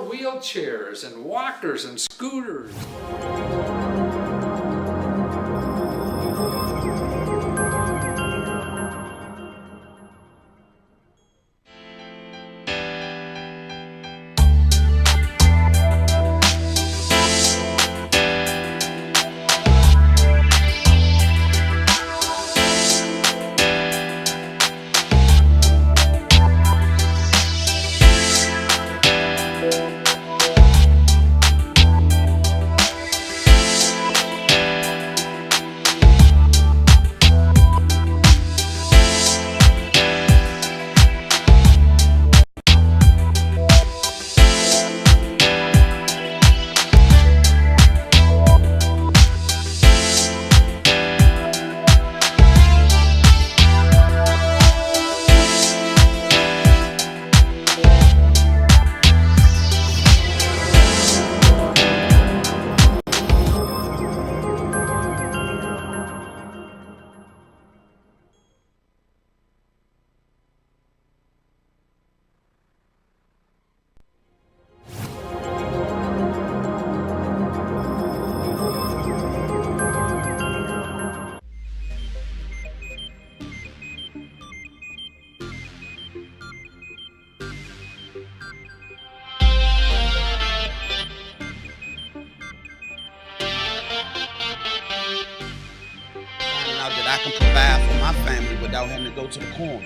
wheelchairs and walkers and scooters. Out that I can provide for my family without having to go to the corner.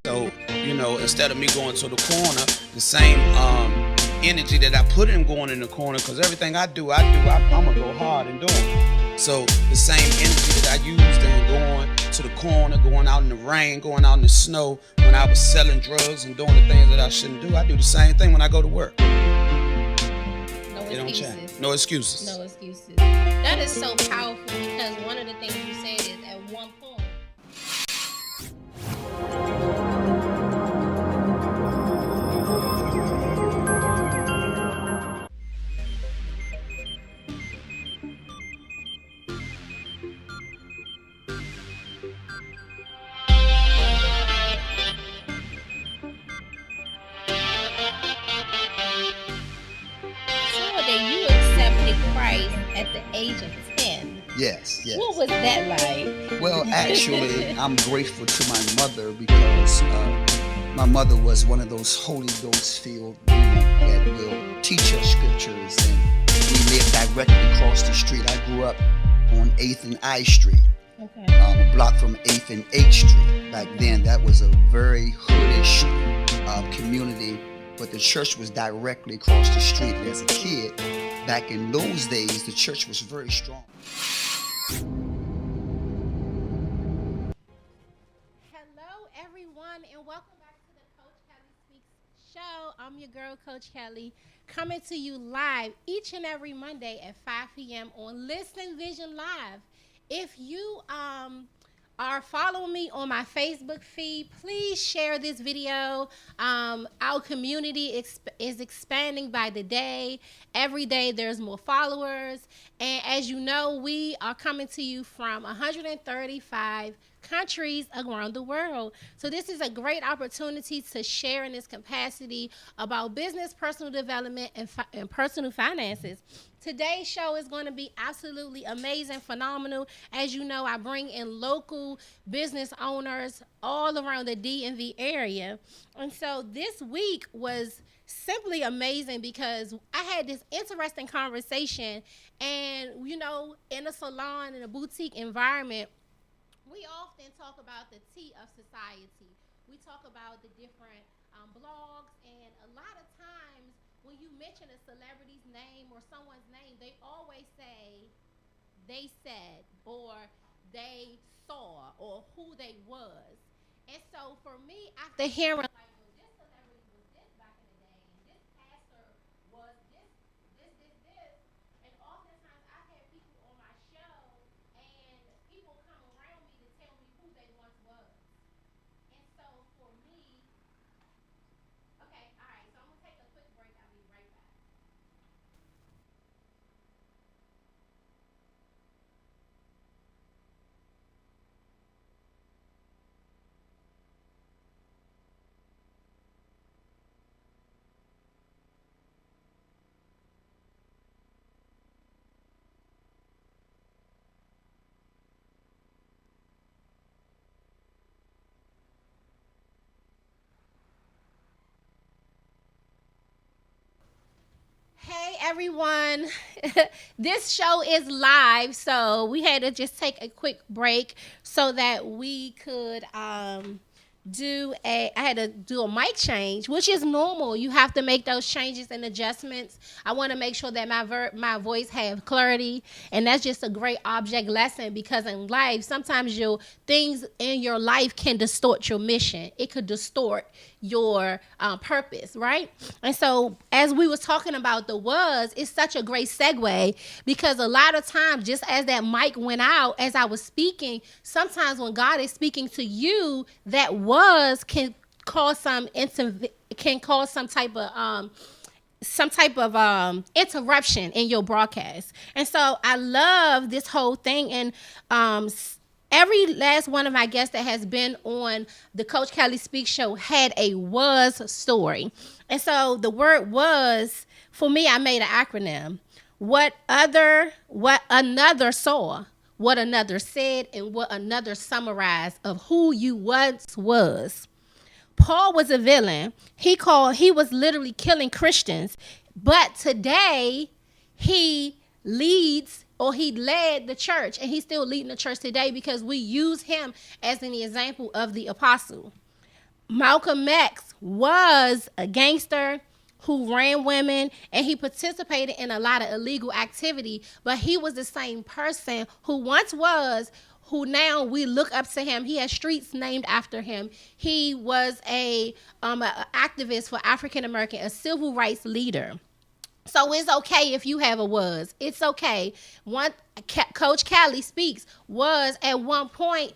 So, instead of me going to the corner, the same energy that I put in going in the corner, because everything I'm gonna go hard in doing. So the same energy that I used in going to the corner, going out in the rain, going out in the snow, when I was selling drugs and doing the things that I shouldn't do, I do the same thing when I go to work. No It don't excuses. change. No excuses. No excuses. That is so powerful because one of the things you said is at one point. That you accepted Christ at the age of 10. Yes. What was that like? Well, actually, I'm grateful to my mother because my mother was one of those Holy Ghost-filled women that will teach us scriptures, and we lived directly across the street. I grew up on 8th and I Street, a block from 8th and H Street. Back then, that was a very hoodish community, but the church was directly across the street. As a kid, back in those days, the church was very strong. Hello, everyone, and welcome back to the Coach Kellie Speaks show. I'm your girl, Coach Kellie, coming to you live each and every Monday at 5 p.m. on Listen Vision Live. If you are following me on my Facebook feed, please share this video. Our community is expanding by the day. Every day there's more followers. And as you know, we are coming to you from 135 countries around the world. So this is a great opportunity to share in this capacity about business, personal development, and personal finances. Today's show is going to be absolutely amazing, phenomenal. As you know, I bring in local business owners all around the DMV area. And so this week was simply amazing because I had this interesting conversation, and in a salon, in a boutique environment, we often talk about the tea of society. We talk about the different blogs, and a lot of times when you mention a celebrity's name or someone's name, they always say they said or they saw or who they was. And so for me, after hearing like, well, this celebrity was this back in the day, and this pastor was this, and oftentimes I've had people on my show, and people come around me to tell me who they once was. And so for me, okay, all right, so I'm gonna take a quick break. I'll be right back. everyone. This show is live, so we had to just take a quick break so that we could I had to do a mic change, which is normal. You have to make those changes and adjustments. I want to make sure that my voice have clarity, and that's just a great object lesson, because in life sometimes things in your life can distort your mission. It could distort your purpose, right? And so as we was talking about the was, it's such a great segue, because a lot of times, just as that mic went out as I was speaking, sometimes when God is speaking to you, that was can cause some type of interruption in your broadcast. And so I love this whole thing. And every last one of my guests that has been on the Coach Kellie Speaks show had a was story. And so the word was, for me, I made an acronym. What another saw, what another said, and what another summarized of who you once was. Paul was a villain. He was literally killing Christians. But today he led the church, and he's still leading the church today because we use him as an example of the apostle. Malcolm X was a gangster who ran women, and he participated in a lot of illegal activity, but he was the same person who once was, who now we look up to him. He has streets named after him. He was a activist for African American, a civil rights leader. So it's okay if you have a was. It's okay. Coach Kellie Speaks was at one point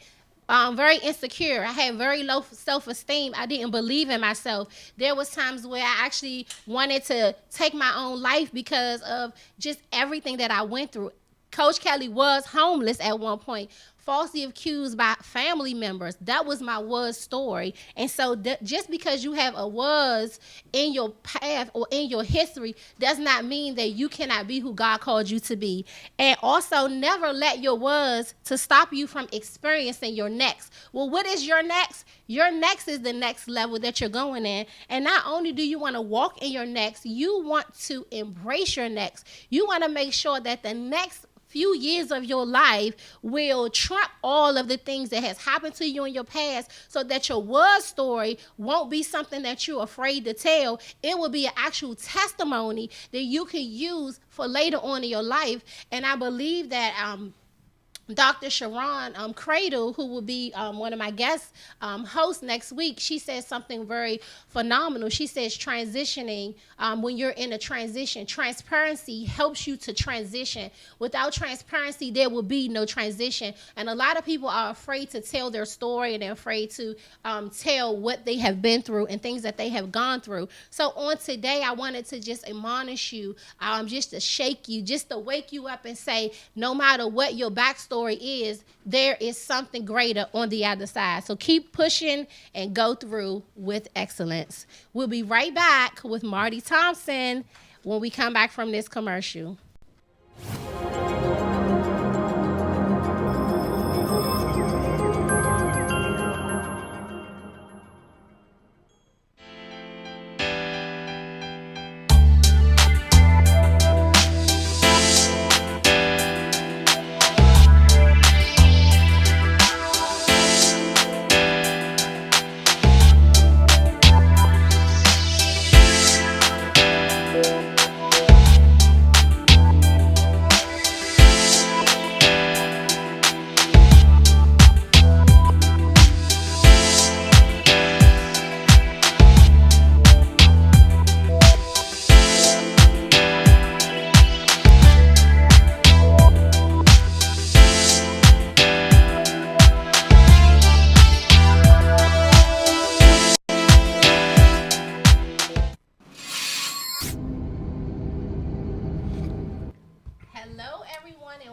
very insecure. I had very low self-esteem. I didn't believe in myself. There was times where I actually wanted to take my own life because of just everything that I went through. Coach Kellie was homeless at one point, falsely accused by family members. That was my was story. And so just because you have a was in your path or in your history does not mean that you cannot be who God called you to be. And also, never let your was to stop you from experiencing your next. Well, what is your next? Your next is the next level that you're going in. And not only do you want to walk in your next, you want to embrace your next. You want to make sure that the next few years of your life will trump all of the things that has happened to you in your past, so that your was story won't be something that you're afraid to tell. It will be an actual testimony that you can use for later on in your life. And I believe that Dr. Sharon Cradle, who will be one of my guest hosts next week, she says something very phenomenal. She says transitioning, when you're in a transition, transparency helps you to transition. Without transparency, there will be no transition. And a lot of people are afraid to tell their story, and they're afraid to tell what they have been through and things that they have gone through. So on today, I wanted to just admonish you, just to shake you, just to wake you up and say, no matter what your backstory is, there is something greater on the other side. So keep pushing and go through with excellence. We'll be right back with Marty Thompson when we come back from this commercial.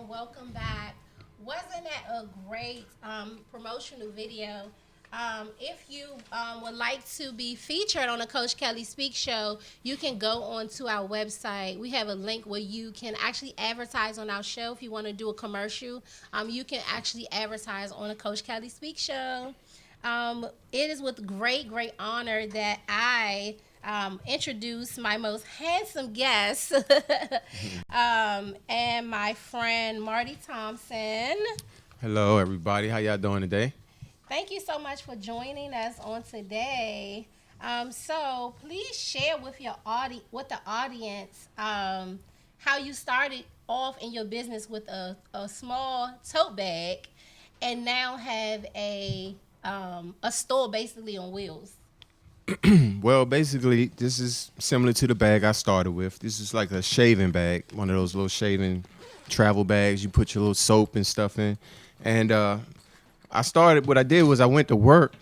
Welcome back. Wasn't that a great promotional video? If you would like to be featured on the Coach Kellie Speaks show, you can go onto our website. We have a link where you can actually advertise on our show. If you want to do a commercial, you can actually advertise on the Coach Kellie Speaks show. It is with great honor that I introduce my most handsome guest, and my friend Marty Thompson. Hello, everybody. How y'all doing today? Thank you so much for joining us on today. So please share with with the audience, how you started off in your business with a small tote bag, and now have a store basically on wheels. Well, basically, this is similar to the bag I started with. This is like a shaving bag, one of those little shaving travel bags. You put your little soap and stuff in. And what I did was I went to work.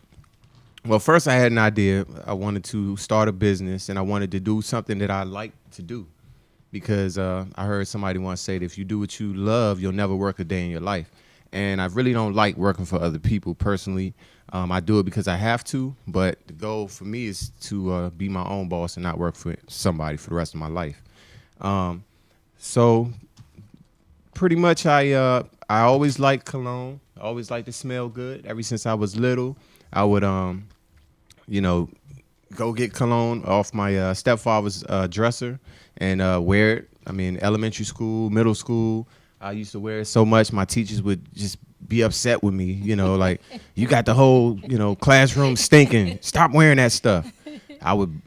Well, first I had an idea. I wanted to start a business, and I wanted to do something that I like to do. Because I heard somebody once say that if you do what you love, you'll never work a day in your life. And I really don't like working for other people personally. I do it because I have to, but the goal for me is to be my own boss and not work for somebody for the rest of my life. So pretty much I always liked cologne. I always liked to smell good. Ever since I was little, I would you know, go get cologne off my stepfather's dresser and wear it. I mean, elementary school, middle school, I used to wear it so much my teachers would just be upset with me, like, you got the whole, classroom stinking. Stop wearing that stuff. I would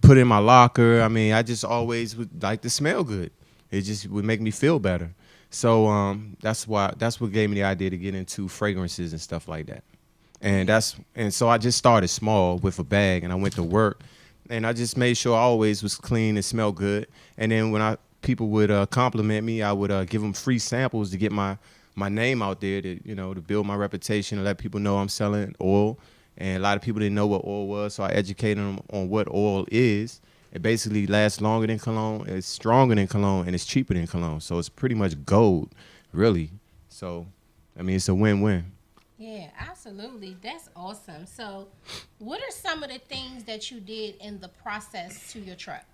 put it in my locker. I mean, I just always would like to smell good. It just would make me feel better. So that's what gave me the idea to get into fragrances and stuff like that. And so I just started small with a bag, and I went to work, and I just made sure I always was clean and smelled good. And then when people would compliment me, I would give them free samples to get my name out there, to build my reputation and let people know I'm selling oil. And a lot of people didn't know what oil was, so I educated them on what oil is. It basically lasts longer than cologne, it's stronger than cologne, and it's cheaper than cologne. So it's pretty much gold, really. So, I mean, it's a win-win. Yeah, absolutely. That's awesome. So, what are some of the things that you did in the process to your truck?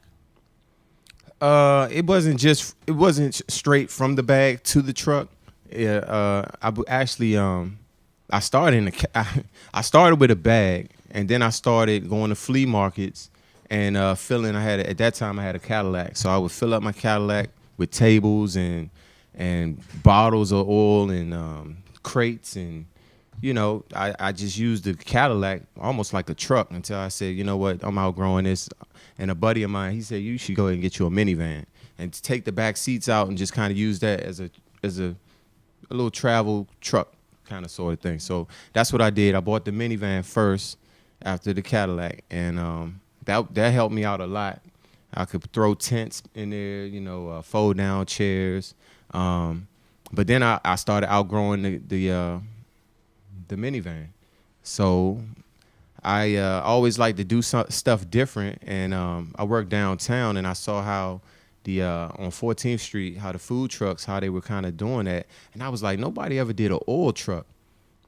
It wasn't straight from the bag to the truck. Yeah, I started I started with a bag, and then I started going to flea markets and filling. At that time I had a Cadillac, so I would fill up my Cadillac with tables and bottles of oil and crates, and I just used the Cadillac almost like a truck until I said, you know what, I'm outgrowing this. And a buddy of mine, he said, you should go ahead and get you a minivan and take the back seats out and just kind of use that as a little travel truck kind of sort of thing. So that's what I did. I bought the minivan first after the Cadillac, and that helped me out a lot. I could throw tents in there, fold down chairs. But then I started outgrowing the minivan. So I always like to do stuff different, and I worked downtown, and I saw how on 14th Street, how the food trucks, how they were kind of doing that, and I was like, nobody ever did an oil truck,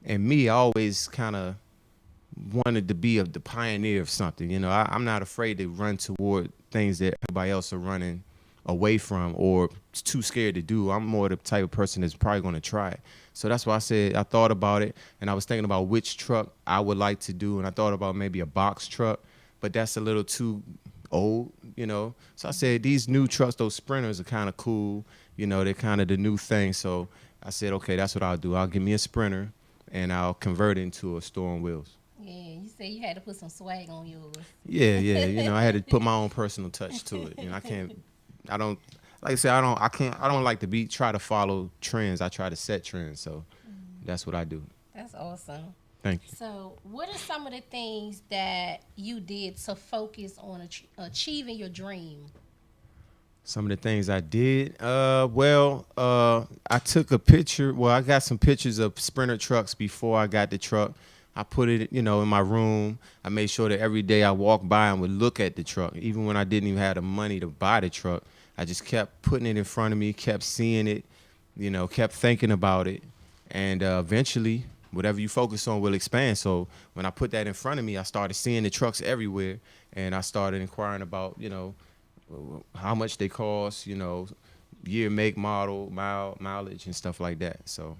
and me, I always kind of wanted to be the pioneer of something. I'm not afraid to run toward things that everybody else are running away from or too scared to do. I'm more the type of person that's probably going to try it. So that's why I said I thought about it, and I was thinking about which truck I would like to do, and I thought about maybe a box truck, but that's a little too old, So I said these new trucks, those Sprinters, are kind of cool. They're kind of the new thing. So I said, okay, that's what I'll do. I'll give me a Sprinter, and I'll convert it into a store on wheels. Yeah, you said you had to put some swag on yours. Yeah. I had to put my own personal touch to it. I don't like I said, I don't like to try to follow trends. I try to set trends. So that's what I do. That's awesome. Thank you. So, what are some of the things that you did to focus on achieving your dream? Some of the things I did, I took a picture. Well, I got some pictures of Sprinter trucks before I got the truck. I put it, in my room. I made sure that every day I walked by and would look at the truck. Even when I didn't even have the money to buy the truck, I just kept putting it in front of me, kept seeing it, kept thinking about it. And eventually, whatever you focus on will expand. So when I put that in front of me, I started seeing the trucks everywhere. And I started inquiring about, how much they cost, year, make, model, mileage, and stuff like that. So,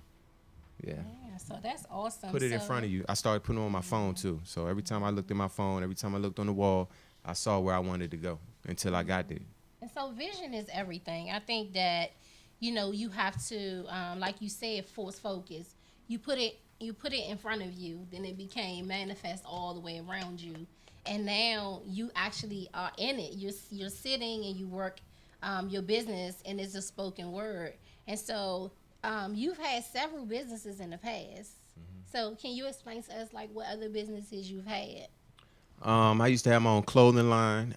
yeah. So that's awesome. Put it in front of you. I started putting it on my phone too. So every time I looked at my phone, every time I looked on the wall, I saw where I wanted to go until I got there. And so vision is everything. I think that, you have to, like you said, force focus. You put it in front of you, then it became manifest all the way around you, and now you actually are in it. You're sitting and you work your business, and it's a spoken word. And so you've had several businesses in the past. So can you explain to us like what other businesses you've had? I used to have my own clothing line.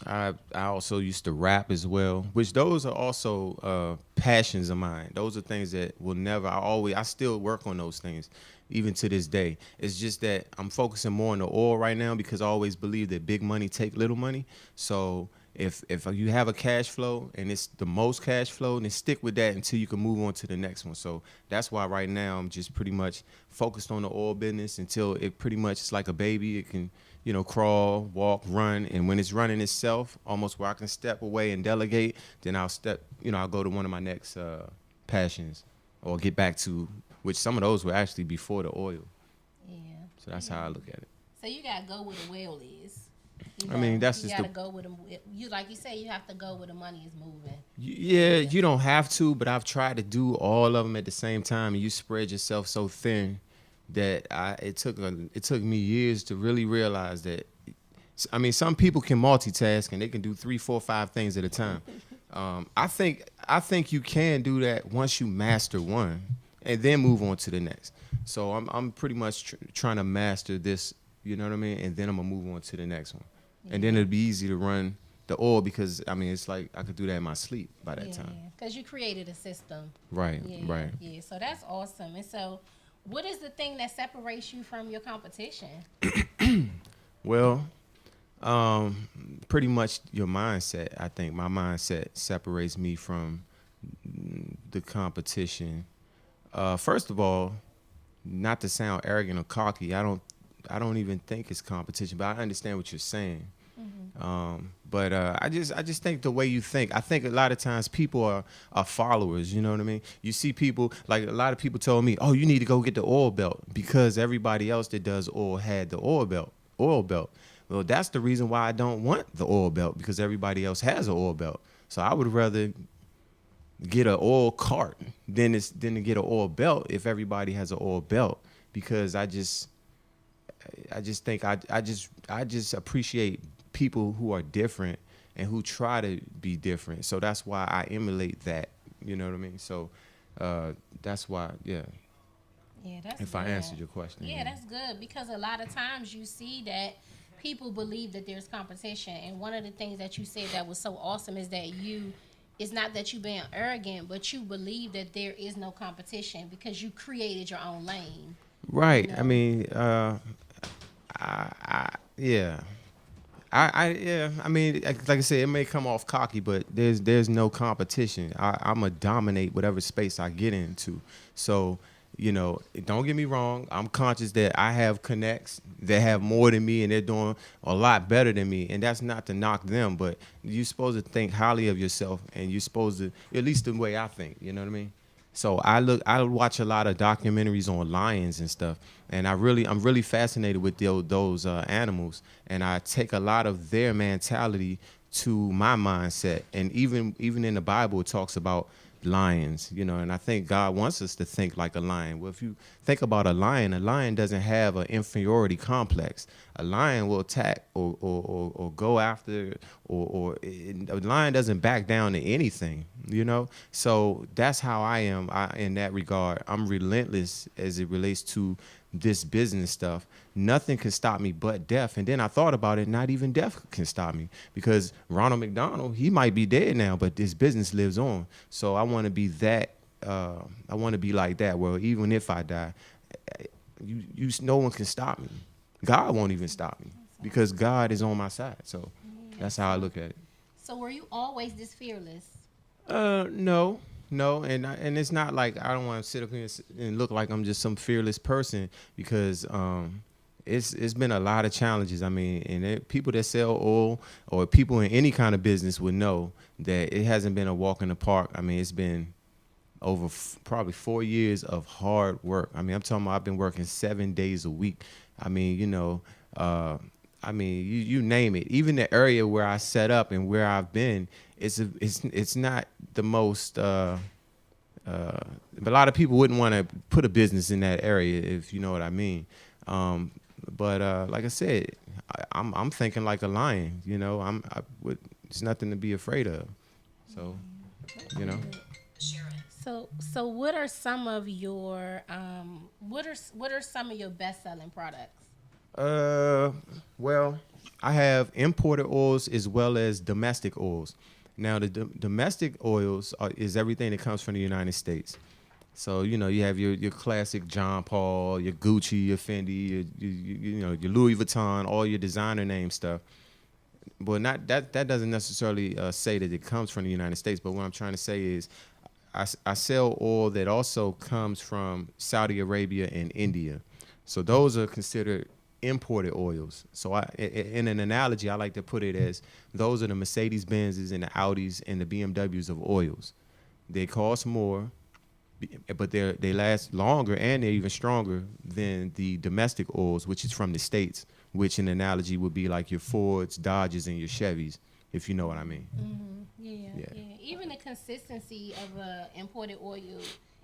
I also used to rap as well, which those are also passions of mine. Those are things that will never. I still work on those things, even to this day. It's just that I'm focusing more on the oil right now because I always believe that big money take little money. So if you have a cash flow and it's the most cash flow, then stick with that until you can move on to the next one. So that's why right now I'm just pretty much focused on the oil business until it pretty much is like a baby. It can crawl, walk, run, and when it's running itself, almost where I can step away and delegate, then I'll go to one of my next passions or get back to, which some of those were actually before the oil. Yeah. So that's how I look at it. So you gotta go where the well is. That's you just gotta go with them. You like you say, you have to go where the money is moving. Yeah, you don't have to, but I've tried to do all of them at the same time, and you spread yourself so thin that it took me years to really realize that. I mean, some people can multitask and they can do 3, 4, 5 things at a time. I think you can do that once you master one, and then move on to the next. So I'm pretty much trying to master this, you know what I mean, and then I'm gonna move on to the next one, and then it'll be easy to run the oil because I mean it's like I could do that in my sleep by that time. Because you created a system. Right. Yeah, Right. Yeah. So that's awesome. And so, what is the thing that separates you from your competition? Well, pretty much your mindset. I think my mindset separates me from the competition. First of all, not to sound arrogant or cocky, I don't even think it's competition, but I understand what you're saying. But I just think the way you think. I think a lot of times people are followers. You know what I mean? You see people, like a lot of people told me, oh, you need to go get the oil belt because everybody else that does oil had the oil belt. Well, that's the reason why I don't want the oil belt because everybody else has an oil belt. So I would rather get an oil cart than to get an oil belt if everybody has an oil belt because I just think I just appreciate people who are different and who try to be different. So that's why I emulate that. You know what I mean? So that's why, yeah. Yeah, that's if good. I answered your question. Yeah, that's good because a lot of times you see that people believe that there's competition, and one of the things that you said that was so awesome is that it's not that you being arrogant, but you believe that there is no competition because you created your own lane. Right. You know? I mean, yeah. I mean, like I said, it may come off cocky, but there's no competition. I'm gonna dominate whatever space I get into. So, don't get me wrong. I'm conscious that I have connects that have more than me and they're doing a lot better than me. And that's not to knock them, but you're supposed to think highly of yourself and you're supposed to, at least the way I think, you know what I mean? So I watch a lot of documentaries on lions and stuff, and I'm really fascinated with those animals, and I take a lot of their mentality to my mindset. And even in the Bible, it talks about lions, and I think God wants us to think like a lion. Well, if you think about a lion doesn't have an inferiority complex. A lion will attack or go after, a lion doesn't back down to anything, So that's how I am in that regard. I'm relentless as it relates to this business stuff. Nothing can stop me but death. And then I thought about it, not even death can stop me because Ronald McDonald, he might be dead now, but this business lives on. So I want to be that. I want to be like that. Well, even if I die, no one can stop me. God won't even stop me because God is on my side. So that's how I look at it. So were you always this fearless? No, and it's not like I don't want to sit up here and look like I'm just some fearless person because it's been a lot of challenges. I mean, and people that sell oil or people in any kind of business would know that it hasn't been a walk in the park. I mean, it's been over probably 4 years of hard work. I mean, I'm talking about I've been working 7 days a week. I mean, I mean, you name it. Even the area where I set up and where I've been, it's not the most. But a lot of people wouldn't want to put a business in that area, if you know what I mean. But like I said, I'm thinking like a lion. You know, it's nothing to be afraid of. So, you know. So what are some of your what are some of your best selling products? Well, I have imported oils as well as domestic oils. Now, the domestic oils is everything that comes from the United States. So, you know, you have your classic John Paul, your Gucci, your Fendi, your Louis Vuitton, all your designer name stuff. But not that doesn't necessarily say that it comes from the United States. But what I'm trying to say is I sell oil that also comes from Saudi Arabia and India. So those are considered imported oils. So in an analogy, I like to put it as those are the Mercedes-Benzes and the Audis and the BMWs of oils. They cost more, but they last longer and they're even stronger than the domestic oils, which is from the States, which in analogy would be like your Fords, Dodges, and your Chevys, if you know what I mean. Mm-hmm. Yeah. Even the consistency of imported oil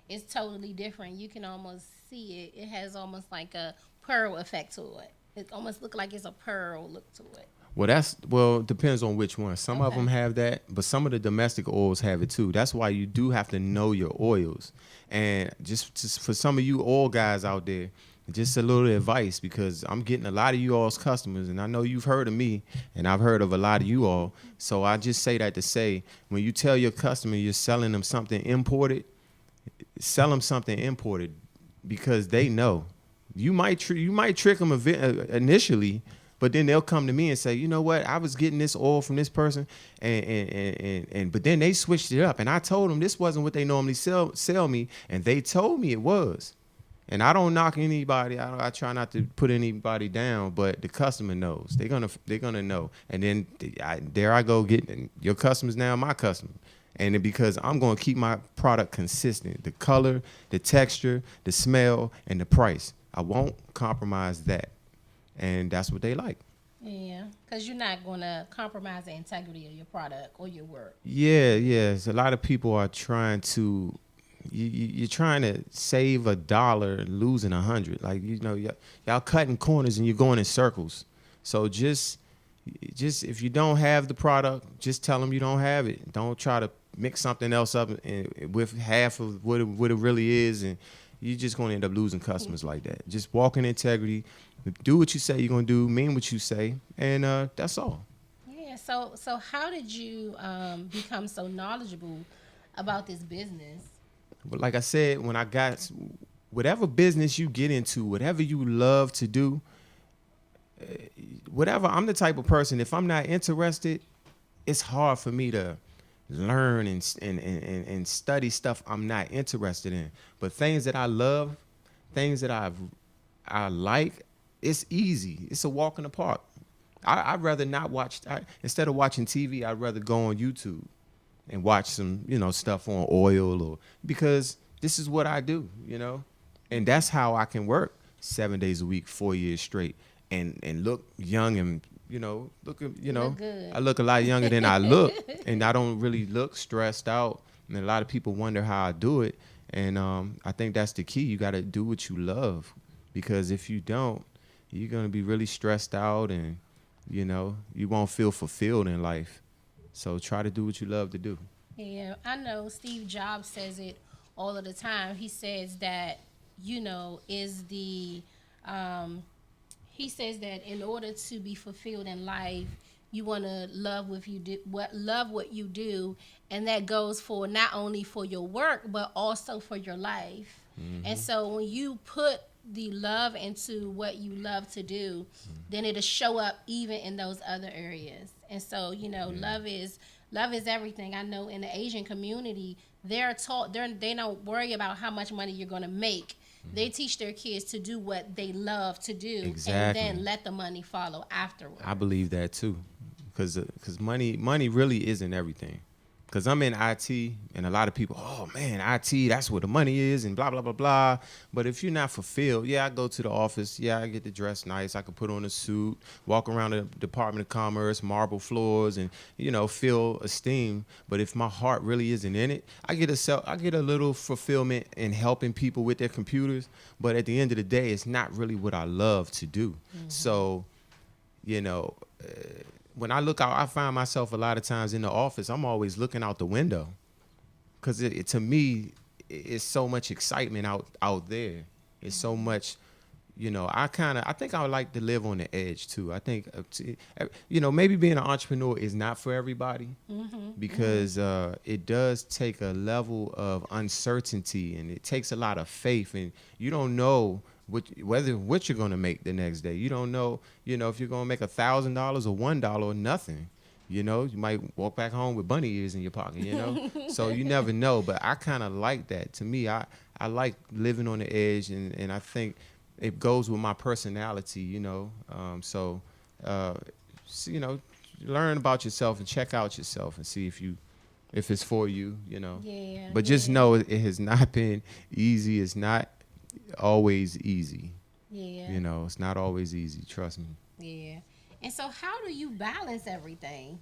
is totally different. You can almost see it. It has almost like a pearl effect to it. It almost looks like it's a pearl look to it. Well, it depends on which one. Some of them have that, but some of the domestic oils have it too. That's why you do have to know your oils. And just for some of you oil guys out there, just a little advice, because I'm getting a lot of you all's customers, and I know you've heard of me, and I've heard of a lot of you all. So I just say that to say, when you tell your customer you're selling them something imported, sell them something imported, because they know. You might trick them initially, but then they'll come to me and say, you know what, I was getting this oil from this person, but then they switched it up, and I told them this wasn't what they normally sell me, and they told me it was. And I don't knock anybody. I try not to put anybody down, but the customer knows. They're gonna know. And then there I go getting your customers now my customer. And because I'm gonna keep my product consistent, the color, the texture, the smell, and the price. I won't compromise that, and that's what they like. Yeah, because you're not gonna compromise the integrity of your product or your work. Yeah. So a lot of people are trying to. You're trying to save $1, losing 100. Like, you know, y'all cutting corners and you're going in circles. So just if you don't have the product, just tell them you don't have it. Don't try to mix something else up with half of what it really is, and you're just going to end up losing customers like that. Just walk in integrity, do what you say you're going to do, mean what you say, and that's all. Yeah. So how did you become so knowledgeable about this business? But like I said, when I got whatever business you get into, whatever you love to do, whatever, I'm the type of person, if I'm not interested, it's hard for me to learn and study stuff I'm not interested in. But things that I love, things that I like, it's easy. It's a walk in the park. I'd rather not watch, instead of watching TV, I'd rather go on YouTube and watch some, stuff on oil, or because this is what I do, and that's how I can work 7 days a week, 4 years straight, and look young and look good. I look a lot younger than I look, and I don't really look stressed out. And a lot of people wonder how I do it, and I think that's the key. You got to do what you love, because if you don't, you're gonna be really stressed out, and you won't feel fulfilled in life. So try to do what you love to do. Yeah, I know Steve Jobs says it all of the time. He says that, he says that in order to be fulfilled in life, you want to love what you do, and that goes for not only for your work but also for your life. Mm-hmm. And so when you put the love into what you love to do, then it'll show up even in those other areas. And so, love is everything. I know in the Asian community, they're taught, they don't worry about how much money you're going to make. They teach their kids to do what they love to do, exactly, and then let the money follow afterwards. I believe that too, because money really isn't everything. Because I'm in IT, and a lot of people, oh man, IT, that's where the money is, and blah, blah, blah, blah. But if you're not fulfilled, yeah, I go to the office. Yeah, I get to dress nice. I can put on a suit, walk around the Department of Commerce, marble floors, and, feel esteemed. But if my heart really isn't in it, I get a little fulfillment in helping people with their computers. But at the end of the day, it's not really what I love to do. So, when I look out, I find myself a lot of times in the office, I'm always looking out the window. Because to me, it's so much excitement out there. It's so much, I think I would like to live on the edge too. I think, maybe being an entrepreneur is not for everybody because it does take a level of uncertainty and it takes a lot of faith, and you don't know what you're going to make the next day. You don't know, if you're going to make $1,000 or $1 or nothing. You might walk back home with bunny ears in your pocket, So you never know. But I kind of like that. To me, I like living on the edge, and I think it goes with my personality, learn about yourself and check out yourself and see if it's for you, Yeah. But just know it has not been easy. It's not always easy. Yeah. It's not always easy. Trust me. Yeah. And so how do you balance everything?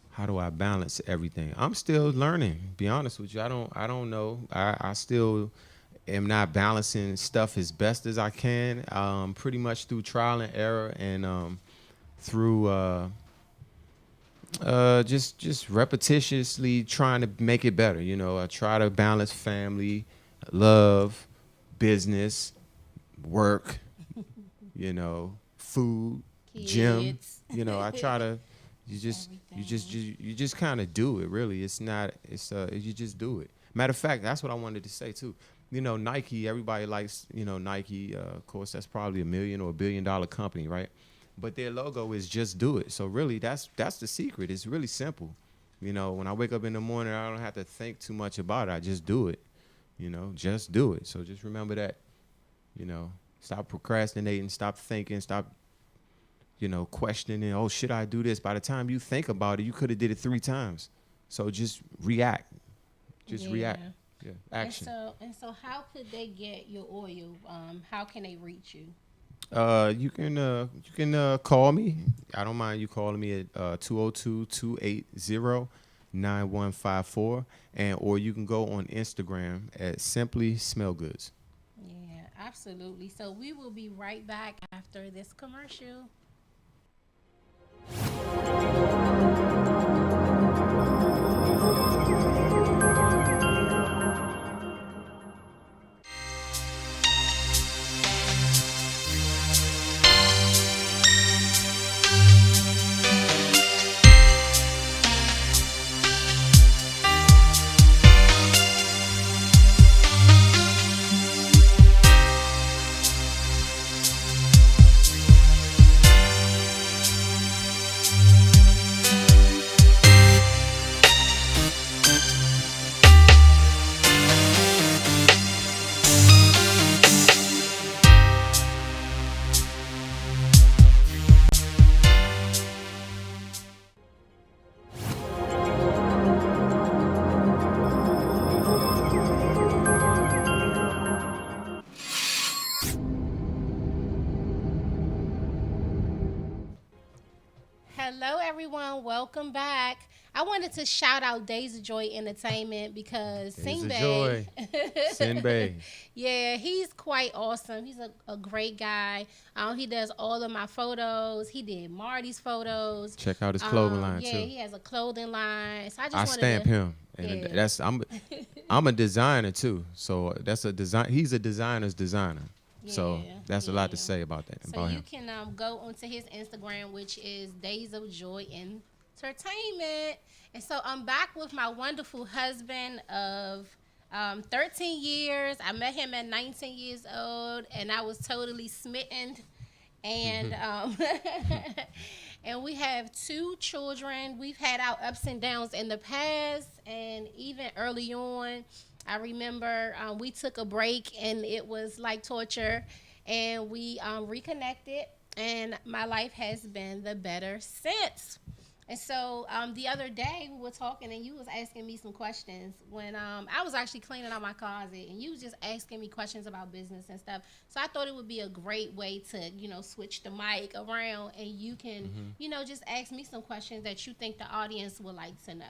How do I balance everything? I'm still learning. Be honest with you, I don't know. I still am not balancing stuff as best as I can. Pretty much through trial and error and through just repetitiously trying to make it better. I try to balance family, love, business, work, food, gym. I try to. You just kind of do it. Really, it's not. You just do it. Matter of fact, that's what I wanted to say too. Nike. Everybody likes Nike. Of course, that's probably $1 million or $1 billion company, right? But their logo is just do it. So really, that's the secret. It's really simple. When I wake up in the morning, I don't have to think too much about it. I just do it. Just do it. So just remember that. Stop procrastinating. Stop thinking. Stop. Questioning. Oh, should I do this? By the time you think about it, you could have did it 3 times. So just react. Just react. Yeah. Action. And so how could they get your oil? How can they reach you? You can call me. I don't mind you calling me at 202-280-9154, or you can go on Instagram at Simply Smell Goods. Yeah, absolutely. So we will be right back after this commercial. Hello, everyone. Welcome back. I wanted to shout out Days of Joy Entertainment because Sinbad. Sinbad. Yeah, he's quite awesome. He's a great guy. He does all of my photos. He did Marty's photos. Check out his clothing line too. Yeah, he has a clothing line. So I stamp him, and I'm a designer too. So that's a design. He's a designer's designer. So that's a lot to say about that. So you can go onto his Instagram, which is Days of Joy Entertainment. And so I'm back with my wonderful husband of 13 years. I met him at 19 years old, and I was totally smitten. And and we have 2 children. We've had our ups and downs in the past, and even early on. I remember we took a break, and it was like torture, and we reconnected, and my life has been the better since. And so the other day we were talking, and you was asking me some questions when I was actually cleaning out my closet, and you was just asking me questions about business and stuff. So I thought it would be a great way to, switch the mic around, and you can, just ask me some questions that you think the audience would like to know.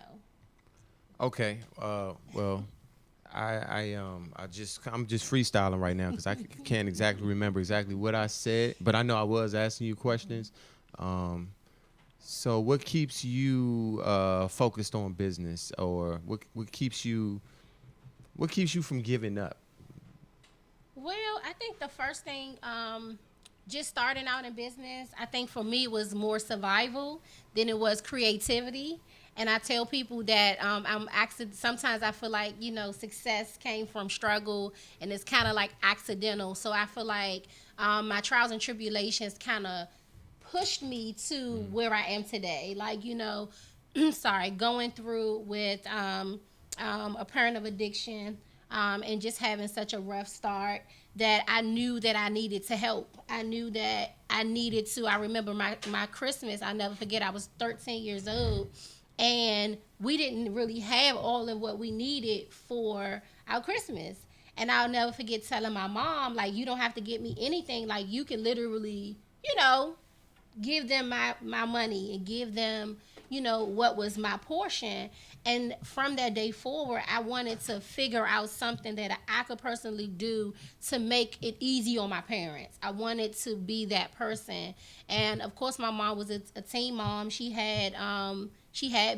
Okay. Well, I'm just freestyling right now because I can't exactly remember exactly what I said, but I know I was asking you questions. So what keeps you focused on business, or what keeps you from giving up? Well, I think the first thing, just starting out in business, I think for me was more survival than it was creativity. And I tell people that sometimes I feel like, success came from struggle, and it's kind of like accidental. So I feel like my trials and tribulations kind of pushed me to where I am today. Like, going through with a parent of addiction, and just having such a rough start, that I knew that I needed to help. I knew that I needed to. I remember my Christmas. I'll never forget. I was 13 years old, and we didn't really have all of what we needed for our Christmas. And I'll never forget telling my mom, like, you don't have to get me anything. Like, you can literally, give them my money and give them, what was my portion. And from that day forward, I wanted to figure out something that I could personally do to make it easy on my parents. I wanted to be that person. And of course, my mom was a teen mom. She had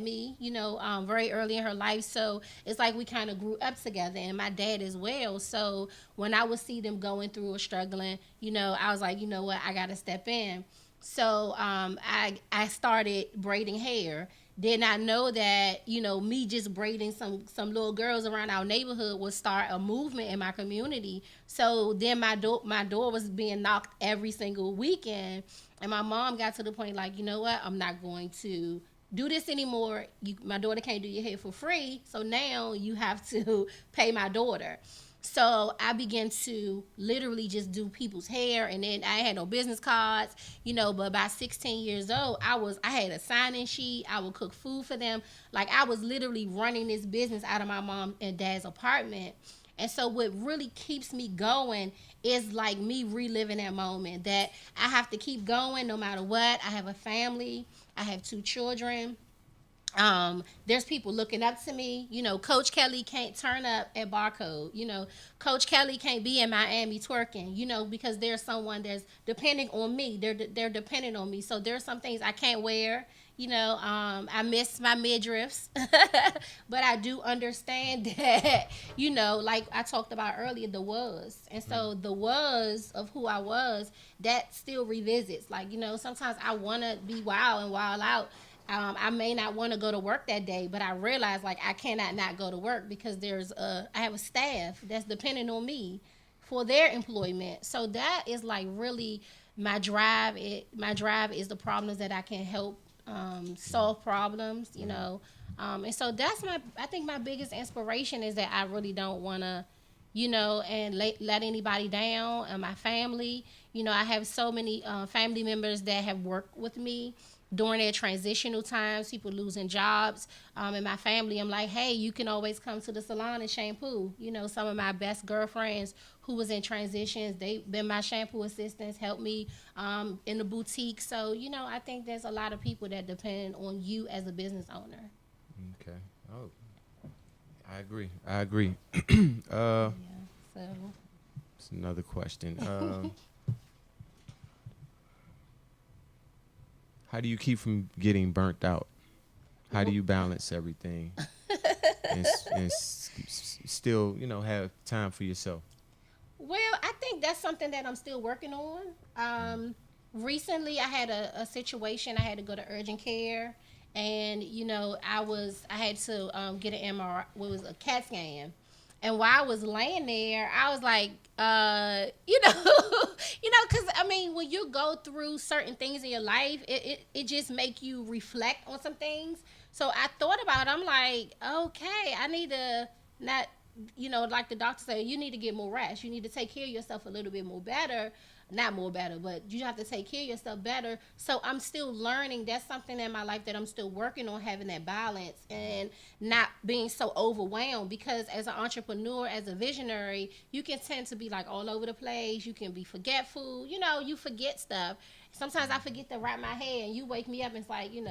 me, very early in her life. So it's like we kind of grew up together, and my dad as well. So when I would see them going through or struggling, I was like, you know what, I got to step in. So I started braiding hair. Did not know that, me just braiding some little girls around our neighborhood would start a movement in my community. So then my door was being knocked every single weekend. And my mom got to the point like, you know what, I'm not going to do this anymore. My daughter can't do your hair for free. So now you have to pay my daughter. So I began to literally just do people's hair, and then I had no business cards, but about 16 years old, I had a sign-in sheet. I would cook food for them. Like, I was literally running this business out of my mom and dad's apartment. And so what really keeps me going is like me reliving that moment, that I have to keep going no matter what. I have a family. I have 2 children. There's people looking up to me. Coach Kellie can't turn up at Barcode. Coach Kellie can't be in Miami twerking, because there's someone that's depending on me. They're dependent on me. So there's some things I can't wear. I miss my midriffs, but I do understand that, like I talked about earlier, the was. And so the was of who I was, that still revisits. Like, sometimes I want to be wild and wild out. I may not want to go to work that day, but I realize like I cannot not go to work because I have a staff that's dependent on me for their employment. So that is like really my drive. My drive is the problems that I can help solve problems, and so that's I think my biggest inspiration is that I really don't want to, and let anybody down, and my family. I have so many family members that have worked with me during their transitional times, people losing jobs. In my family, I'm like, hey, you can always come to the salon and shampoo. Some of my best girlfriends who was in transitions, they've been my shampoo assistants, helped me in the boutique. So, I think there's a lot of people that depend on you as a business owner. Okay. Oh, I agree. So. It's another question. How do you keep from getting burnt out? How do you balance everything and still, have time for yourself? Well, I think that's something that I'm still working on. Recently, I had a situation. I had to go to urgent care, and I had to get an MRI. What was a CAT scan? And while I was laying there, I was like, because when you go through certain things in your life, it just make you reflect on some things. So I thought about it. I'm like, okay, I need to not, like the doctor said, you need to get more rest. You need to take care of yourself a little bit more better. not more better, but you have to take care of yourself better. So I'm still learning. That's something in my life that I'm still working on, having that balance and not being so overwhelmed, because as an entrepreneur, as a visionary, you can tend to be like all over the place. You can be forgetful, you forget stuff. Sometimes I forget to wrap my hair, and you wake me up and it's like, you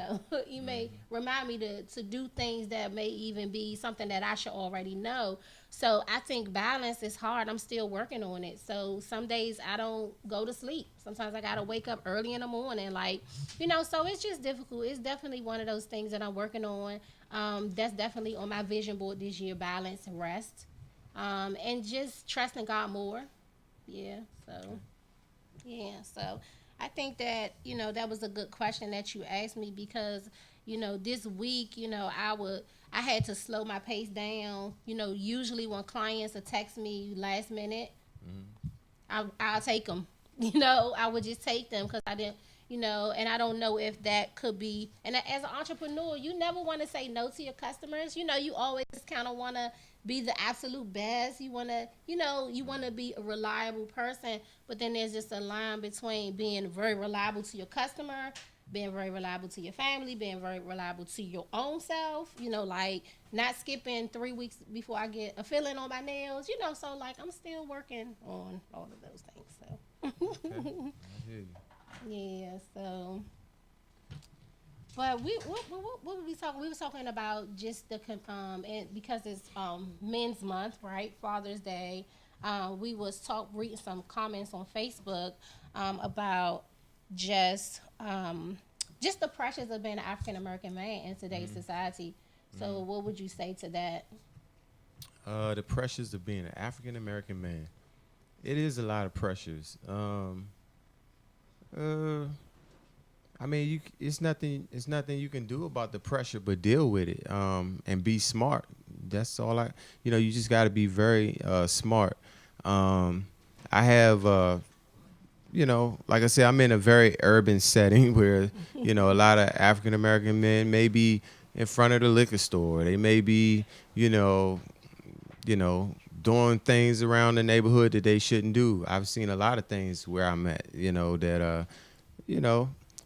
may remind me to do things that may even be something that I should already know. So I think balance is hard. I'm still working on it. So some days I don't go to sleep. Sometimes I got to wake up early in the morning. So it's just difficult. It's definitely one of those things that I'm working on. That's definitely on my vision board this year, balance and rest. And just trusting God more. Yeah. So I think that, that was a good question that you asked me, because, this week, I had to slow my pace down. Usually when clients will text me last minute, I'll take them. I would just take them because I didn't, and I don't know if that could be. And as an entrepreneur, you never want to say no to your customers. You always kind of want to be the absolute best. You want to, you want to be a reliable person. But then there's just a line between being very reliable to your customer, being very reliable to your family, being very reliable to your own self, like not skipping 3 weeks before I get a filling on my nails, so like I'm still working on all of those things. So, Okay. I hear you. yeah, so. But what were we talking? We were talking about just the and because it's Men's Month, right? Father's Day. We was reading some comments on Facebook about just the pressures of being an African American man in today's society. So, what would you say to that? The pressures of being an African American man. It is a lot of pressures. I mean, it's nothing you can do about the pressure, but deal with it and be smart. That's all you just got to be very smart. I have, like I said, I'm in a very urban setting where, a lot of African American men may be in front of the liquor store. They may be, doing things around the neighborhood that they shouldn't do. I've seen a lot of things where I'm at, that,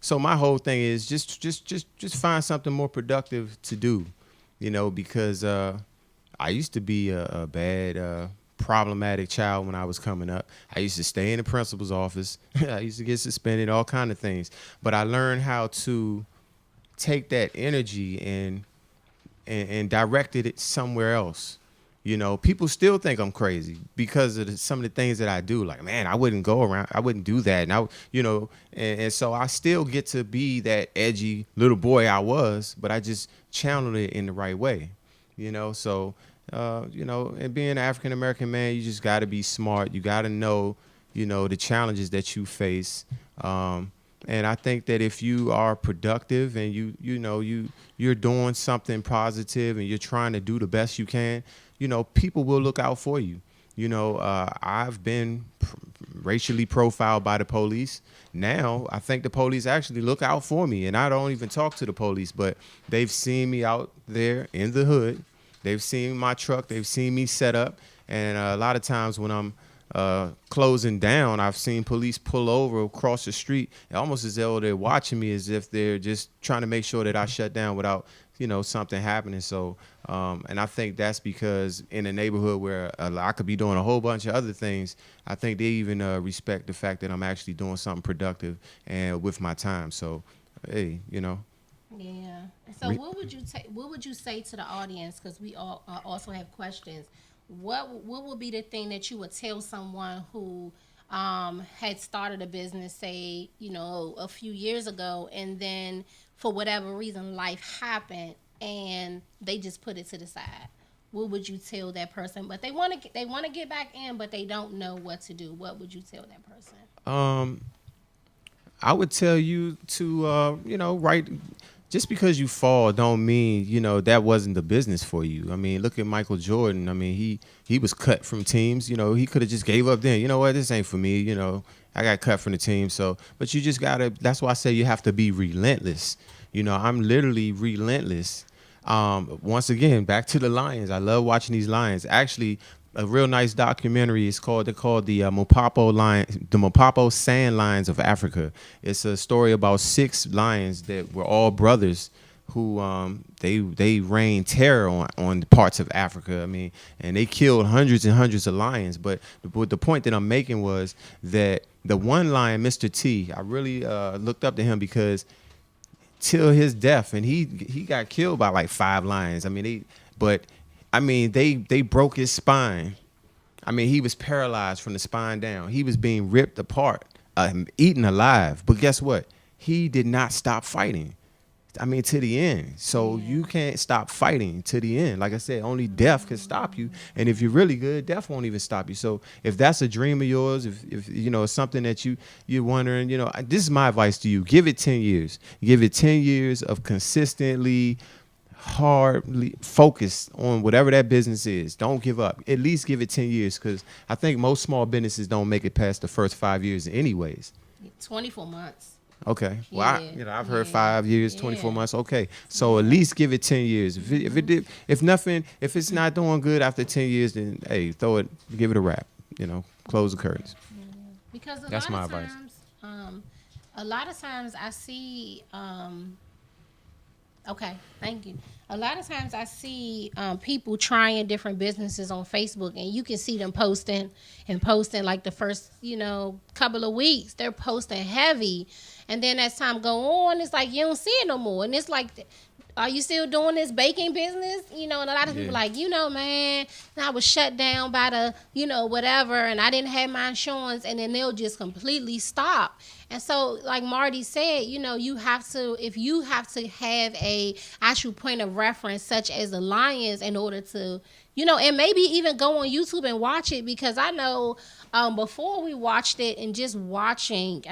So my whole thing is just find something more productive to do, because I used to be a bad, problematic child when I was coming up. I used to stay in the principal's office. I used to get suspended, all kind of things. But I learned how to take that energy and directed it somewhere else. People still think I'm crazy because of some of the things that I do. Like, man, I wouldn't do that. And and so I still get to be that edgy little boy I was, but I just channeled it in the right way. So, and being an African American man, you just got to be smart. You got to know, the challenges that you face. And I think that if you are productive and you're doing something positive and you're trying to do the best you can, people will look out for you. I've been racially profiled by the police. Now I think the police actually look out for me, and I don't even talk to the police, but they've seen me out there in the hood. They've seen my truck. They've seen me set up. And a lot of times when I'm closing down, I've seen police pull over across the street, almost as though they're watching me, as if they're just trying to make sure that I shut down without, something happening. So, and I think that's because in a neighborhood where I could be doing a whole bunch of other things, I think they even respect the fact that I'm actually doing something productive and with my time. So, hey, Yeah. So what would you say to the audience? Because we all also have questions. What would be the thing that you would tell someone who had started a business, say, a few years ago, and then for whatever reason life happened and they just put it to the side? What would you tell that person? But they want to get back in, but they don't know what to do. What would you tell that person? I would tell you to, write. Just because you fall don't mean, that wasn't the business for you. I mean, look at Michael Jordan. I mean, he was cut from teams. He could have just gave up then. You know what? This ain't for me. I got cut from the team. So, but you just got to, that's why I say you have to be relentless. I'm literally relentless. Once again, back to the Lions. I love watching these Lions. Actually, a real nice documentary. They're called the Mopopo Sand Lions of Africa. It's a story about 6 lions that were all brothers who they rained terror on parts of Africa. I mean, and they killed hundreds and hundreds of lions. But the point that I'm making was that the one lion, Mr. T, I really looked up to him because till his death, and he got killed by like 5 lions. I mean, they broke his spine. I mean, he was paralyzed from the spine down. He was being ripped apart, eaten alive. But guess what? He did not stop fighting. I mean, to the end. So you can't stop fighting to the end. Like I said, only death can stop you. And if you're really good, death won't even stop you. So if that's a dream of yours, if you know, it's something that you're wondering, you know, this is my advice to you. Give it 10 years. Give it 10 years of consistently, hardly focused on whatever that business is. Don't give up. At least give it 10 years, because I think most small businesses don't make it past the first 5 years anyways. 24 months. Okay. Well, I've heard 5 years, 24 Yeah. months. Okay. So at least give it 10 years. If it's not doing good after 10 years, then hey, give it a wrap. You know, close the curtains. Because That's my advice. A lot of times I see, okay, thank you. A lot of times I see people trying different businesses on Facebook, and you can see them posting like the first, couple of weeks. They're posting heavy. And then as time go on, it's like you don't see it no more. And it's like, are you still doing this baking business? And a lot of people like, man, I was shut down by the, whatever, and I didn't have my insurance, and then they'll just completely stop. And so, like Marty said, you have to have a actual point of reference, such as the Lions, in order to, and maybe even go on YouTube and watch it, because I know before we watched it and just watching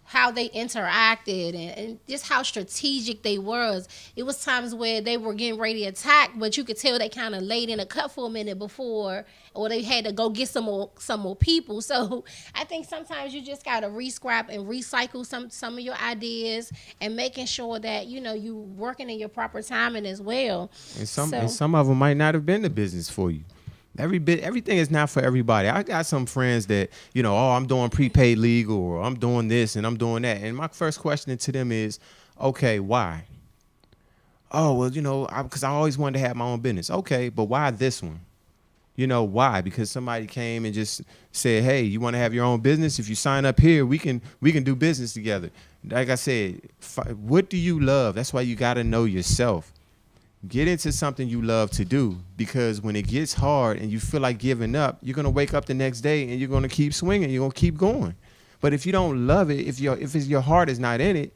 how they interacted and just how strategic they was. It was times where they were getting ready to attack, but you could tell they kind of laid in a cut for a minute before, or they had to go get some more people. So I think sometimes you just gotta re-scrap and recycle some of your ideas, and making sure that you working in your proper timing as well. And some of them might not have been the business for you. Everything is not for everybody. I got some friends that, I'm doing prepaid legal, or I'm doing this and I'm doing that. And my first question to them is, okay, why? Oh, well, because I always wanted to have my own business. Okay, but why this one? Why? Because somebody came and just said, hey, you want to have your own business? If you sign up here, we can do business together. Like I said, what do you love? That's why you got to know yourself. Get into something you love to do, because when it gets hard and you feel like giving up, you're going to wake up the next day and you're going to keep swinging. You're going to keep going. But if you don't love it, if your heart is not in it,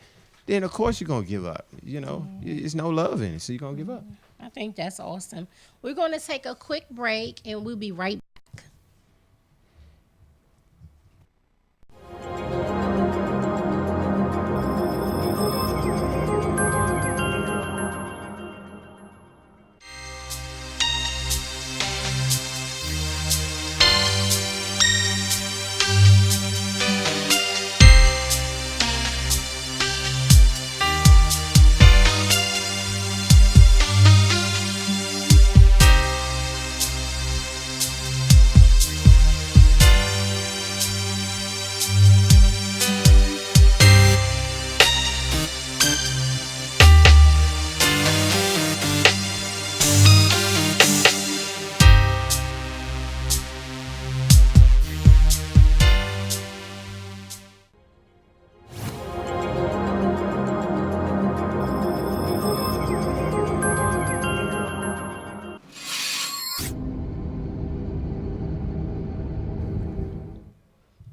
then of course you're going to give up. There's no love in it, so you're going to give up. I think that's awesome. We're going to take a quick break, and we'll be right back.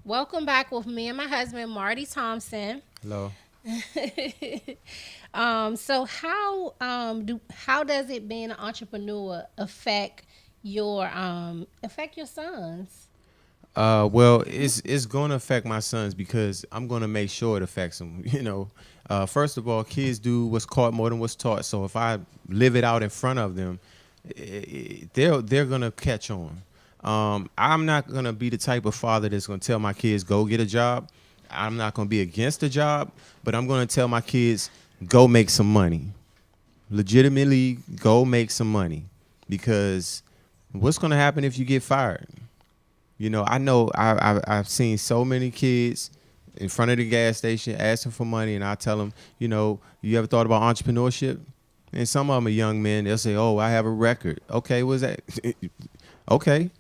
Welcome back with me and my husband, Marty Thompson. Hello. So how does it being an entrepreneur affect your sons? Well, it's going to affect my sons, because I'm going to make sure it affects them. First of all, kids do what's caught more than what's taught. So if I live it out in front of them, they're going to catch on. I'm not going to be the type of father that's going to tell my kids, go get a job. I'm not going to be against the job, but I'm going to tell my kids, go make some money. Legitimately, go make some money, because What's going to happen if you get fired? You know I've seen so many kids in front of the gas station asking for money, and I tell them, you ever thought about entrepreneurship? And some of them are young men. They'll say, "Oh, I have a record." Okay, what's that? Okay.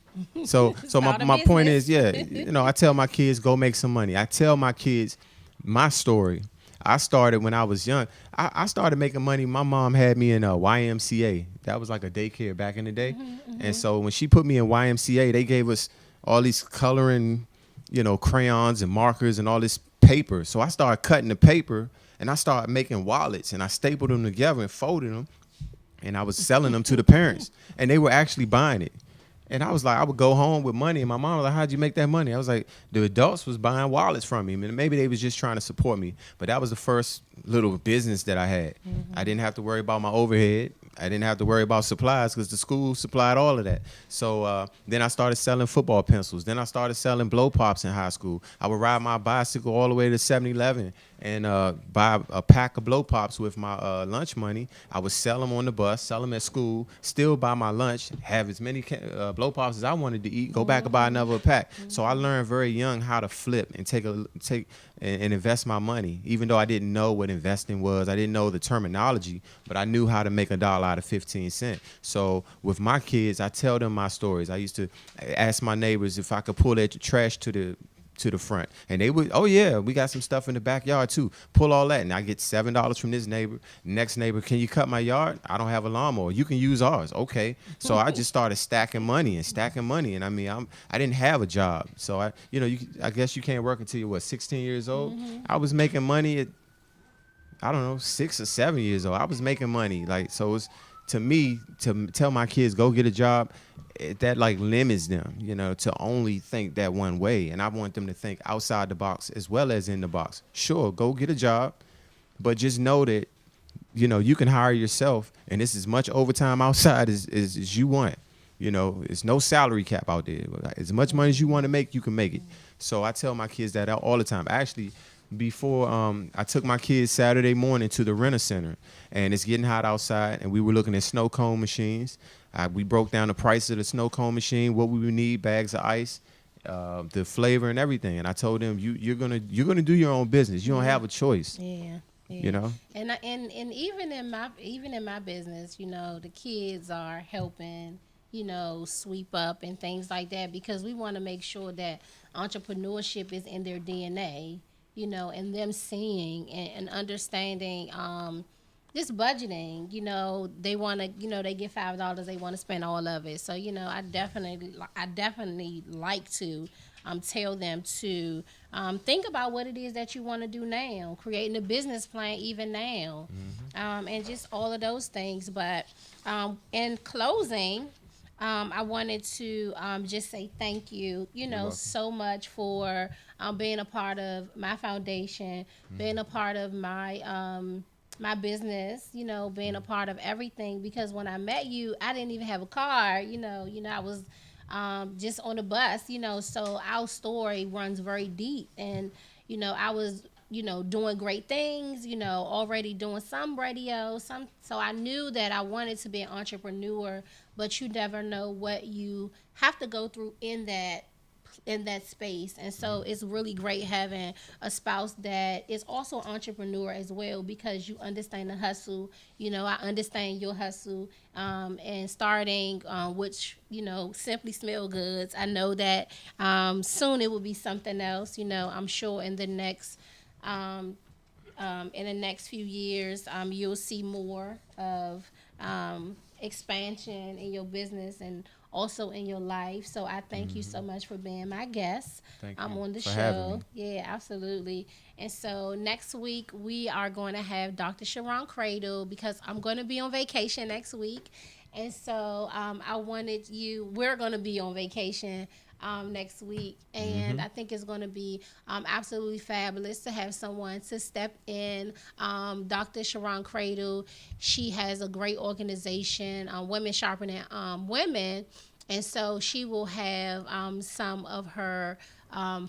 So Start a my point business. is, yeah, I tell my kids, go make some money. I tell my kids my story. I started when I was young. I started making money. My mom had me in a YMCA. That was like a daycare back in the day. And so when she put me in YMCA, they gave us all these coloring, crayons and markers and all this paper. So I started cutting the paper and I started making wallets, and I stapled them together and folded them, and I was selling them to the parents, and they were actually buying it. And I was like, I would go home with money, and my mom was like, "How'd you make that money?" I was like, the adults was buying wallets from me, and maybe they was just trying to support me. But that was the first little business that I had. I didn't have to worry about my overhead. I didn't have to worry about supplies because the school supplied all of that. So then I started selling football pencils. Then I started selling blow pops in high school. I would ride my bicycle all the way to 7-Eleven and buy a pack of blow pops with my lunch money. I would sell them on the bus, sell them at school, still buy my lunch, have as many blow pops as I wanted to eat, go back and buy another pack. So I learned very young how to flip and take and invest my money, even though I didn't know what investing was. I didn't know the terminology, but I knew how to make $1 out of 15 cents. So with my kids, I tell them my stories. I used to ask my neighbors if I could pull their trash to the front, and they would, "Oh yeah, we got some stuff in the backyard too. Pull all that." And I get $7 from this neighbor. Next neighbor, "Can you cut my yard? I don't have a lawnmower. You can use ours." Okay. So I just started stacking money. And I mean, I didn't have a job, so I guess you can't work until you're 16 years old. I was making money at, I don't know, 6 or 7 years old. I was making money. So it's, to me, to tell my kids go get a job, that like limits them, to only think that one way. And I want them to think outside the box as well as in the box. Sure, go get a job, but just know that, you can hire yourself, and it's as much overtime outside as you want. It's no salary cap out there. As much money as you want to make, you can make it. So I tell my kids that all the time. Actually, before I took my kids Saturday morning to the renter center, and it's getting hot outside, and we were looking at snow cone machines. We broke down the price of the snow cone machine, what we would need, bags of ice, the flavor and everything. And I told them, you're gonna do your own business. You don't have a choice. Yeah. And even in my business, the kids are helping, sweep up and things like that, because we want to make sure that entrepreneurship is in their DNA, and them seeing and understanding just budgeting. They want to, they get $5, they want to spend all of it. So I definitely like to tell them to think about what it is that you want to do now, creating a business plan even now, and just all of those things. But in closing, I wanted to just say thank you, so much for being a part of my foundation, being a part of my business, being a part of everything. Because when I met you, I didn't even have a car, I was just on the bus, so our story runs very deep. And, I was, doing great things, already doing some radio, so I knew that I wanted to be an entrepreneur, but you never know what you have to go through in that space. And so it's really great having a spouse that is also an entrepreneur as well, because you understand the hustle. I understand your hustle, and starting which Simply Smell Goods. I know that soon it will be something else. I'm sure in the next few years, you'll see more of expansion in your business and also in your life. So I thank you so much for being my guest. Thank you on the for show. having me. Yeah, absolutely. And so next week we are going to have Dr. Sharon Cradle, because I'm going to be on vacation next week. And so we're going to be on vacation next week. And I think it's going to be absolutely fabulous to have someone to step in. Dr. Sharon Cradle, she has a great organization, Women Sharpening Women. And so she will have some of her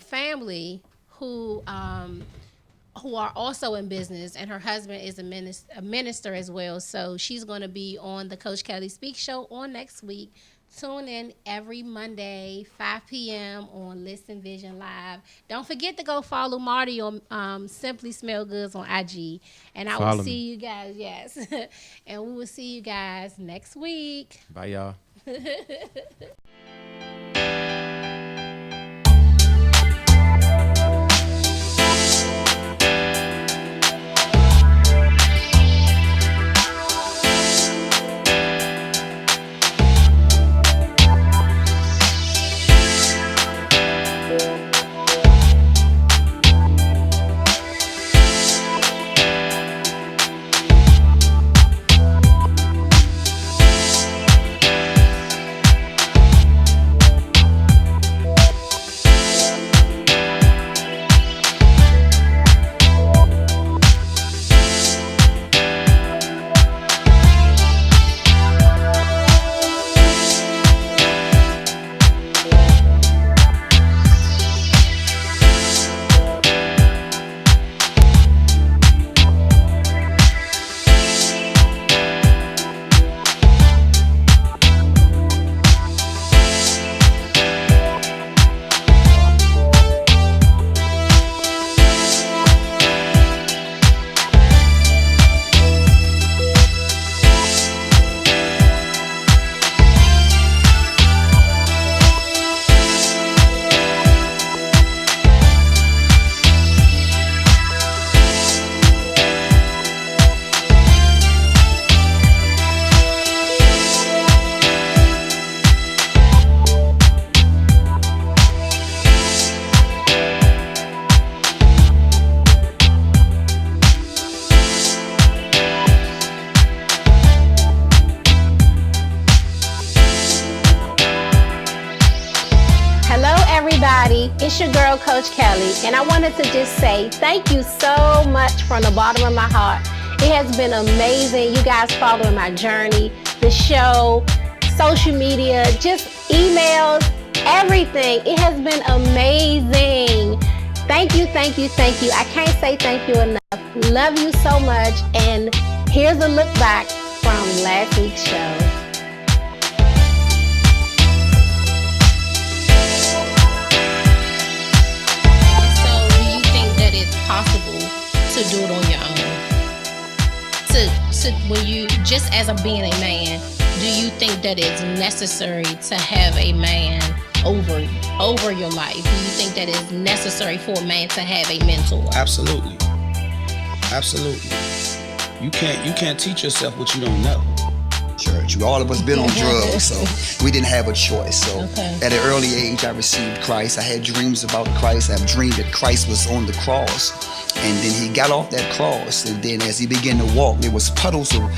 family who are also in business, and her husband is a minister as well. So she's going to be on the Coach Kellie Speak Show on next week Tune in every Monday, 5 p.m. on Listen Vision Live. Don't forget to go follow Marty on Simply Smell Goods on IG. And I Follow will me. see you guys, yes. And we will see you guys next week. Bye, y'all. Everybody, it's your girl, Coach Kelly, and I wanted to just say thank you so much from the bottom of my heart. It has been amazing. You guys following my journey, the show, social media, just emails, everything. It has been amazing. Thank you, thank you, thank you. I can't say thank you enough. Love you so much. And here's a look back from last week's show. Possible to do it on your own? When you, just as a being a man, do you think that it's necessary to have a man over your life? Do you think that it's necessary for a man to have a mentor? Absolutely. You can't teach yourself what you don't know. Church. All of us been on drugs, so we didn't have a choice. So at an early age, I received Christ. I had dreams about Christ. I dreamed that Christ was on the cross. And then he got off that cross. And then as he began to walk, there was puddles of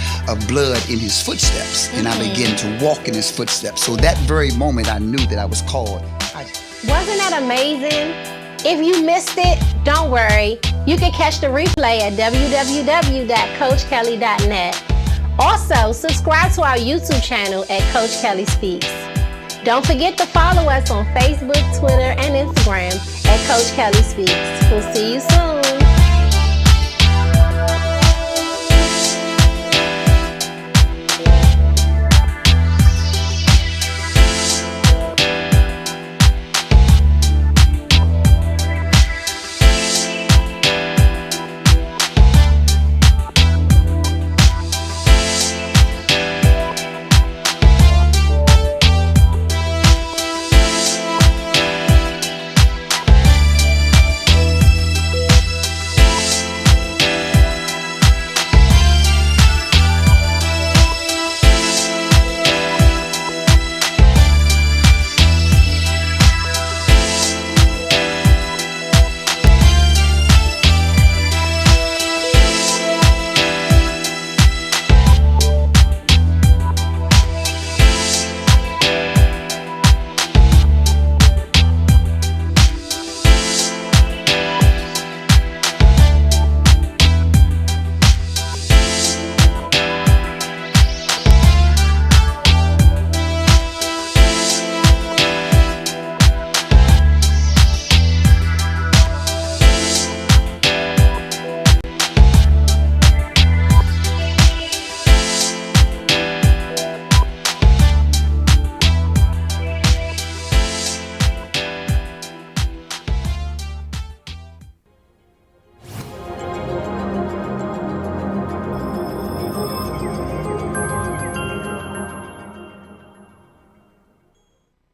blood in his footsteps. And I began to walk in his footsteps. So that very moment, I knew that I was called. Wasn't that amazing? If you missed it, don't worry. You can catch the replay at www.coachkelly.net. Also, subscribe to our YouTube channel at Coach Kelly Speaks. Don't forget to follow us on Facebook, Twitter, and Instagram at Coach Kelly Speaks. We'll see you soon.